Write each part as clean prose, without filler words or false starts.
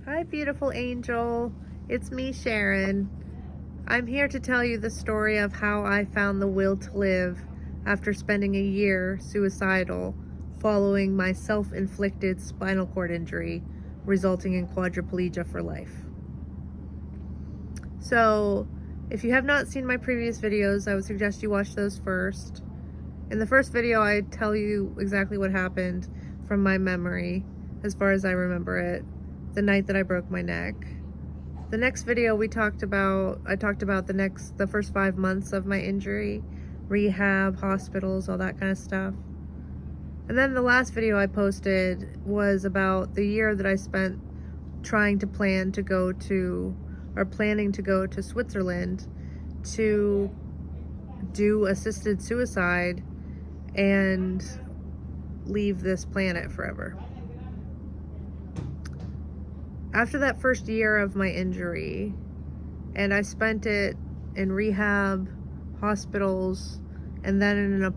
Hi, beautiful angel. It's me, Sharon. I'm here to tell you the story of how I found the will to live after spending a year suicidal following my self-inflicted spinal cord injury, resulting in quadriplegia for life. So, if you have not seen my previous videos, I would suggest you watch those first. In the first video, I tell you exactly what happened from my memory, as far as I remember it, the night that I broke my neck. The next video I talked about the first 5 months of my injury, rehab, hospitals, all that kind of stuff. And then the last video I posted was about the year that I spent planning to go to Switzerland to do assisted suicide and leave this planet forever. After that first year of my injury, and I spent it in rehab, hospitals, and then in a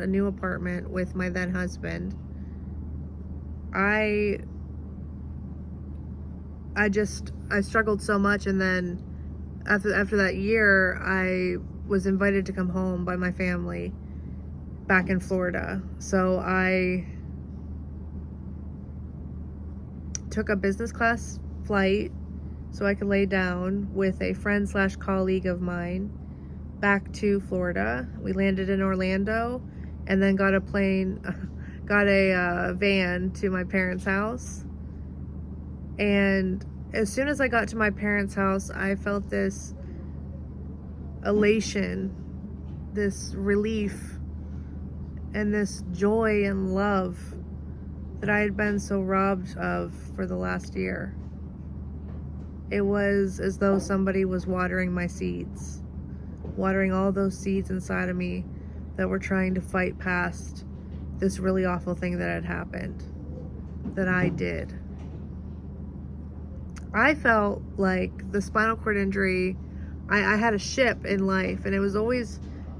new apartment with my then husband, I struggled so much. And then after that year, I was invited to come home by my family back in Florida. So I took a business class flight so I could lay down with a friend / colleague of mine back to Florida. We landed in Orlando and then got a van to my parents' house. And as soon as I got to my parents' house, I felt this elation, this relief, and this joy and love that I had been so robbed of for the last year. It was as though somebody was watering my seeds, watering all those seeds inside of me that were trying to fight past this really awful thing that had happened, that I did. I felt like the spinal cord injury, I had a ship in life, and it was always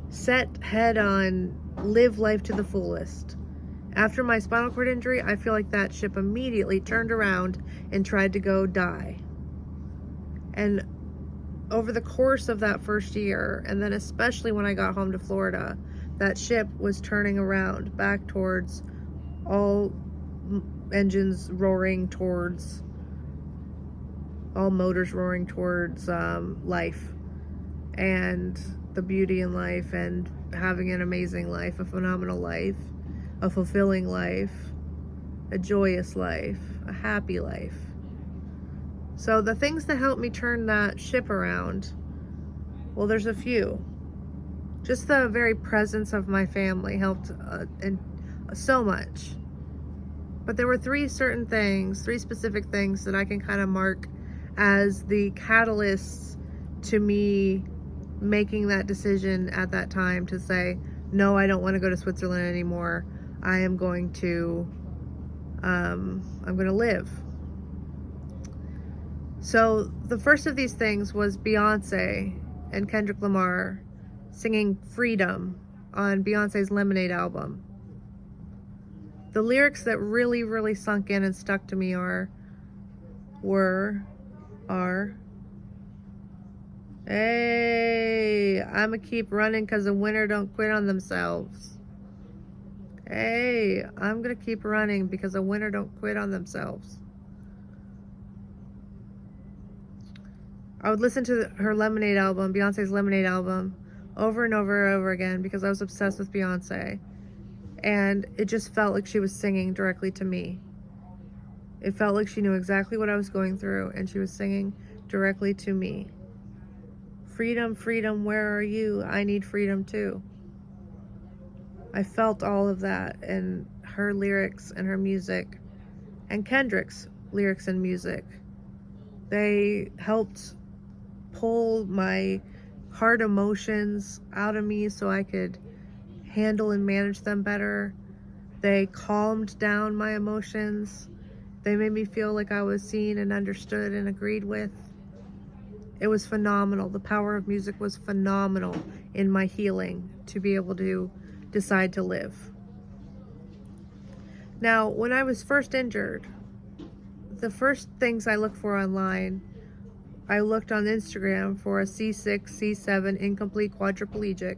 set head on, live life to the fullest. After my spinal cord injury, I feel like that ship immediately turned around and tried to go die. And over the course of that first year, and then especially when I got home to Florida, that ship was turning around back towards all engines roaring towards, all motors roaring towards life and the beauty in life and having an amazing life, a phenomenal life, a fulfilling life, a joyous life, a happy life. So the things that helped me turn that ship around, well, there's a few. Just the very presence of my family helped and so much. But there were three specific things that I can kind of mark as the catalysts to me making that decision at that time to say, no, I don't want to go to Switzerland anymore. I'm going to live. So the first of these things was Beyonce and Kendrick Lamar singing Freedom on Beyonce's Lemonade album. The lyrics that really, really sunk in and stuck to me are, hey, I'ma keep running cause a winner don't quit on themselves. Hey, I'm gonna keep running because a winner don't quit on themselves. I would listen to her Lemonade album, Beyonce's Lemonade album, over and over and over again because I was obsessed with Beyonce. And it just felt like she was singing directly to me. It felt like she knew exactly what I was going through, and she was singing directly to me. Freedom, freedom, where are you? I need freedom too. I felt all of that in her lyrics and her music, and Kendrick's lyrics and music. They helped pull my hard emotions out of me so I could handle and manage them better. They calmed down my emotions. They made me feel like I was seen and understood and agreed with. It was phenomenal. The power of music was phenomenal in my healing to be able to decide to live. Now, when I was first injured, the first things I look for online, I looked on Instagram for a C6, C7 incomplete quadriplegic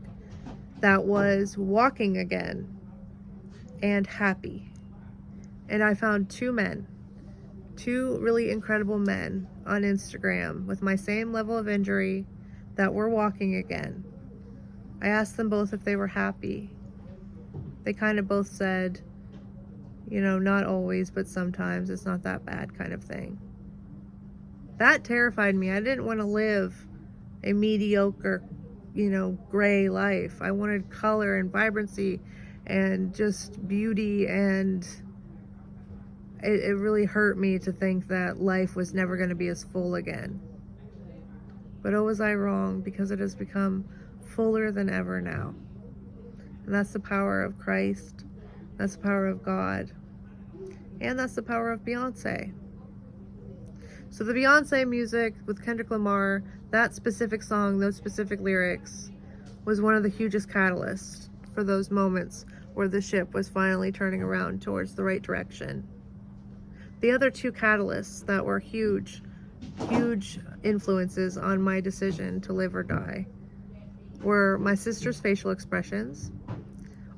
that was walking again and happy. And I found two really incredible men on Instagram with my same level of injury that were walking again. I asked them both if they were happy. They kind of both said, not always, but sometimes it's not that bad kind of thing. That terrified me. I didn't want to live a mediocre, gray life. I wanted color and vibrancy and just beauty, and it really hurt me to think that life was never going to be as full again. But oh, was I wrong, because it has become fuller than ever now. And that's the power of Christ. That's the power of God. And that's the power of Beyonce. So the Beyonce music with Kendrick Lamar, that specific song, those specific lyrics, was one of the hugest catalysts for those moments where the ship was finally turning around towards the right direction. The other two catalysts that were huge influences on my decision to live or die were my sister's facial expressions.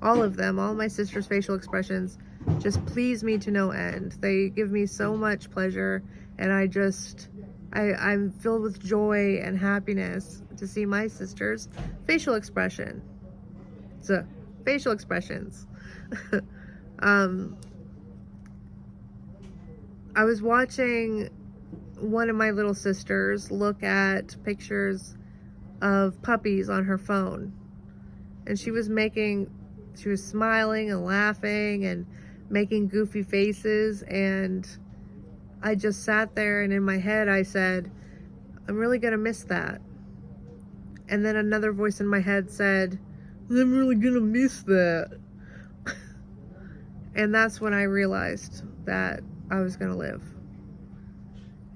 All of them, all my sister's facial expressions just please me to no end. They give me so much pleasure, and I'm filled with joy and happiness to see my sister's facial expression. So, facial expressions. I was watching one of my little sisters look at pictures of puppies on her phone, and she was smiling and laughing and making goofy faces, and I just sat there, and in my head I said, I'm really gonna miss that. And then another voice in my head said, I'm really gonna miss that. And that's when I realized that I was gonna live.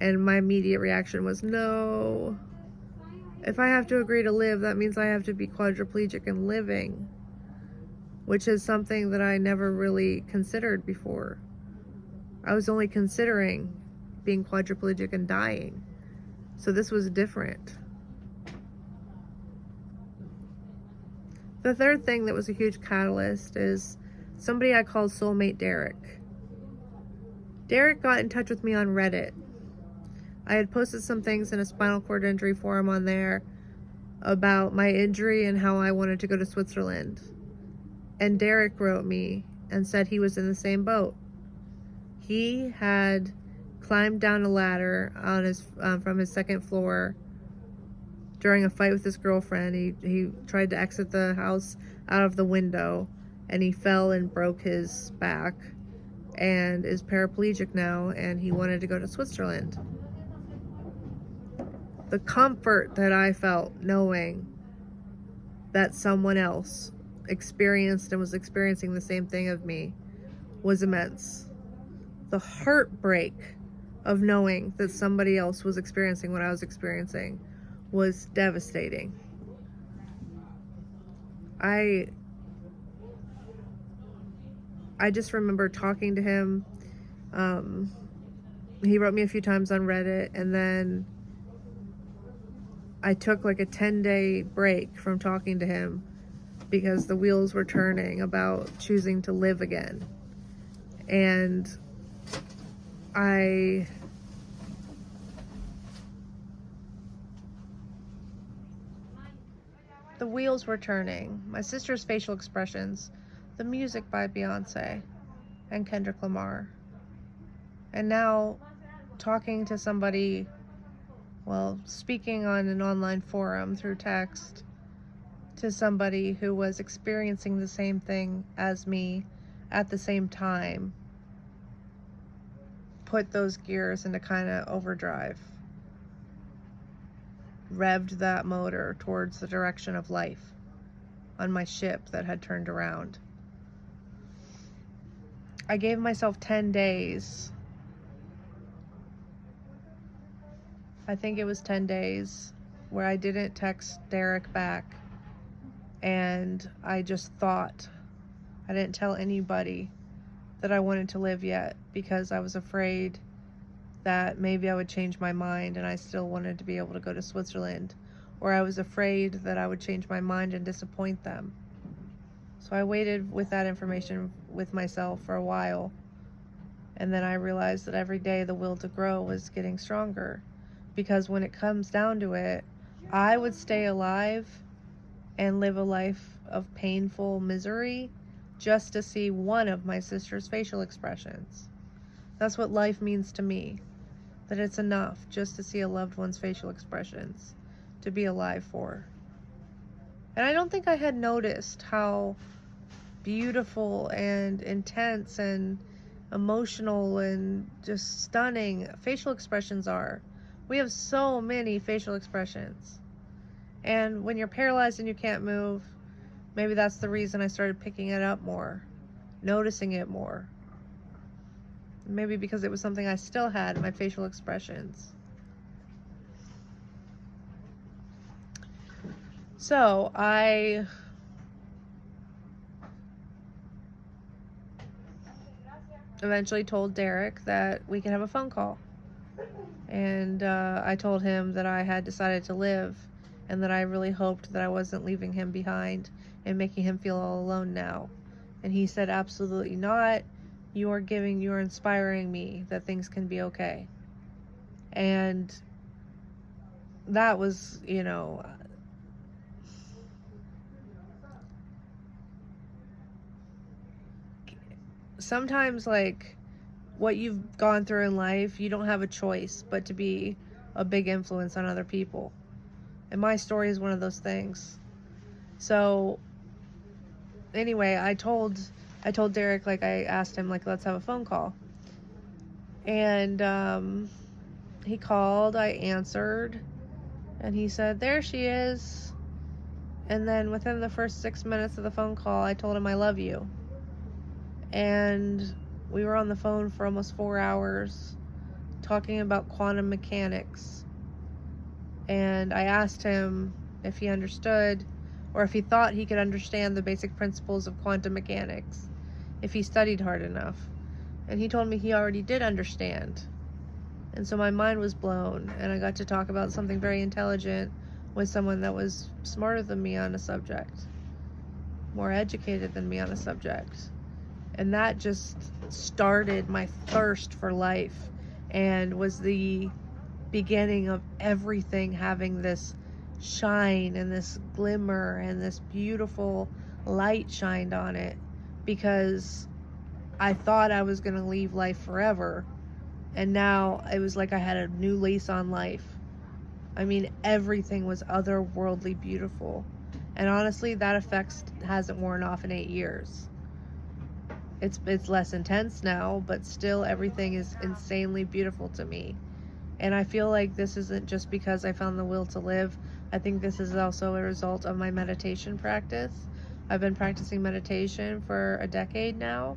And my immediate reaction was, no. If I have to agree to live, that means I have to be quadriplegic and living, which is something that I never really considered before. I was only considering being quadriplegic and dying. So this was different. The third thing that was a huge catalyst is somebody I called soulmate Derek. Derek got in touch with me on Reddit. I had posted some things in a spinal cord injury forum on there about my injury and how I wanted to go to Switzerland. And Derek wrote me and said he was in the same boat. He had climbed down a ladder on his from his second floor during a fight with his girlfriend. He tried to exit the house out of the window, and he fell and broke his back and is paraplegic now, and he wanted to go to Switzerland. The comfort that I felt knowing that someone else experienced and was experiencing the same thing of me was immense. The heartbreak of knowing that somebody else was experiencing what I was experiencing was devastating. I just remember talking to him. He wrote me a few times on Reddit, and then I took like a 10-day break from talking to him because the wheels were turning about choosing to live again. And the wheels were turning. My sister's facial expressions, the music by Beyonce and Kendrick Lamar. And now talking to somebody, speaking on an online forum through text to somebody who was experiencing the same thing as me at the same time, put those gears into kind of overdrive, revved that motor towards the direction of life on my ship that had turned around. I gave myself 10 days. I think it was 10 days where I didn't text Derek back, and I just thought. I didn't tell anybody that I wanted to live yet because I was afraid that maybe I would change my mind and I still wanted to be able to go to Switzerland, or I was afraid that I would change my mind and disappoint them. So I waited with that information with myself for a while, and then I realized that every day the will to grow was getting stronger, because when it comes down to it, I would stay alive and live a life of painful misery just to see one of my sister's facial expressions. That's what life means to me, that it's enough just to see a loved one's facial expressions to be alive for. And I don't think I had noticed how beautiful and intense and emotional and just stunning facial expressions are. We have so many facial expressions. And when you're paralyzed and you can't move, maybe that's the reason I started picking it up more, noticing it more. Maybe because it was something I still had, my facial expressions. So I eventually told Derek that we could have a phone call. And I told him that I had decided to live, and that I really hoped that I wasn't leaving him behind and making him feel all alone now. And he said, absolutely not. You're inspiring me that things can be okay. And that was, sometimes, like, what you've gone through in life, you don't have a choice but to be a big influence on other people. And my story is one of those things. So anyway, I told Derek, like, I asked him, like, let's have a phone call. And he called, I answered, and he said, there she is. And then within the first 6 minutes of the phone call, I told him I love you. And we were on the phone for almost 4 hours talking about quantum mechanics. And I asked him if he understood, or if he thought he could understand the basic principles of quantum mechanics, if he studied hard enough. And he told me he already did understand. And so my mind was blown, and I got to talk about something very intelligent with someone that was smarter than me on a subject, more educated than me on a subject. And that just started my thirst for life, and was the beginning of everything having this shine and this glimmer and this beautiful light shined on it, because I thought I was going to leave life forever, and now it was like I had a new lease on life. I mean, everything was otherworldly beautiful, and honestly, that effect hasn't worn off in 8 years. It's less intense now, but still everything is insanely beautiful to me. And I feel like this isn't just because I found the will to live. I think this is also a result of my meditation practice. I've been practicing meditation for a decade now.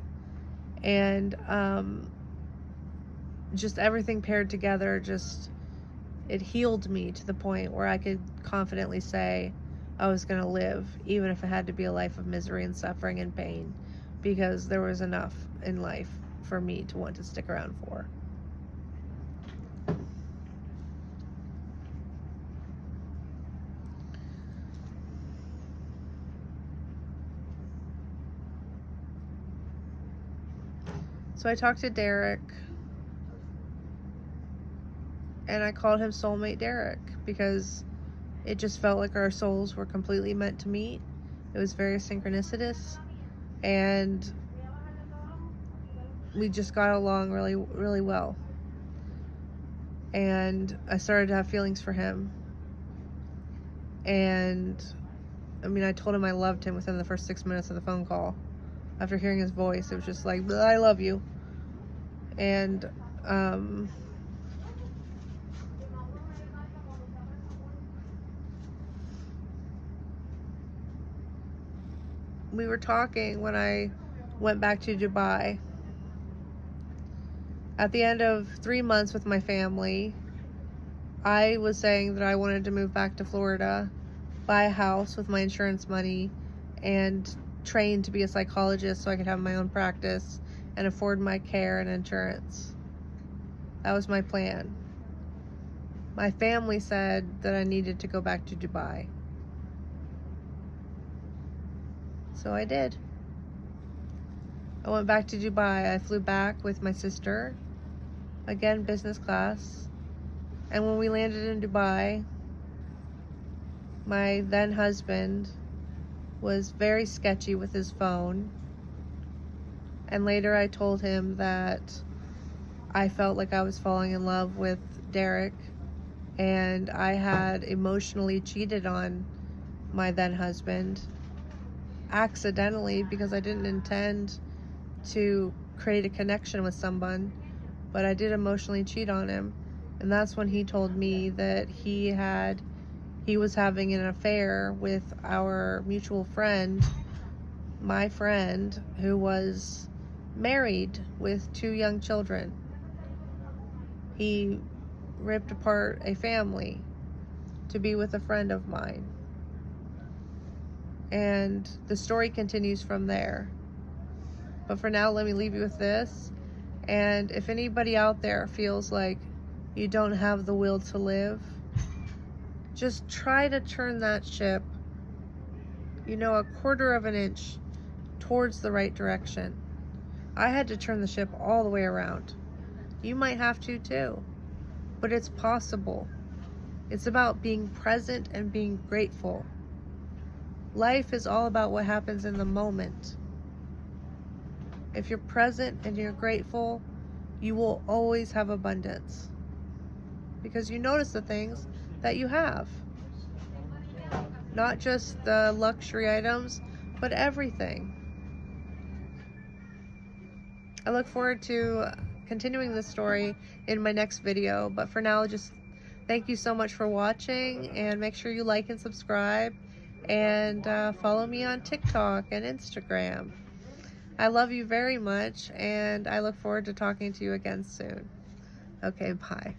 And just everything paired together, it healed me to the point where I could confidently say I was going to live, even if it had to be a life of misery and suffering and pain, because there was enough in life for me to want to stick around for. So I talked to Derek, and I called him Soulmate Derek, because it just felt like our souls were completely meant to meet. It was very synchronicitous, and we just got along really, really well. And I started to have feelings for him. And I mean, I told him I loved him within the first 6 minutes of the phone call. After hearing his voice, it was just like, I love you. And we were talking when I went back to Dubai. At the end of 3 months with my family, I was saying that I wanted to move back to Florida, buy a house with my insurance money, and train to be a psychologist so I could have my own practice and afford my care and insurance. That was my plan. My family said that I needed to go back to Dubai. So I did. I went back to Dubai. I flew back with my sister, again business class. And when we landed in Dubai, my then husband was very sketchy with his phone. And later I told him that I felt like I was falling in love with Derek, and I had emotionally cheated on my then husband accidentally, because I didn't intend to create a connection with someone, but I did emotionally cheat on him. And that's when he told me that he was having an affair with our mutual friend, my friend, who was married with 2 young children. He ripped apart a family to be with a friend of mine. And the story continues from there. But for now, let me leave you with this. And if anybody out there feels like you don't have the will to live, just try to turn that ship, a 1/4 of an inch towards the right direction. I had to turn the ship all the way around. You might have to too, but it's possible. It's about being present and being grateful. Life is all about what happens in the moment. If you're present and you're grateful, you will always have abundance, because you notice the things that you have. Not just the luxury items, but everything. I look forward to continuing this story in my next video, but for now, just thank you so much for watching, and make sure you like and subscribe, and follow me on TikTok and Instagram. I love you very much, and I look forward to talking to you again soon. Okay, bye.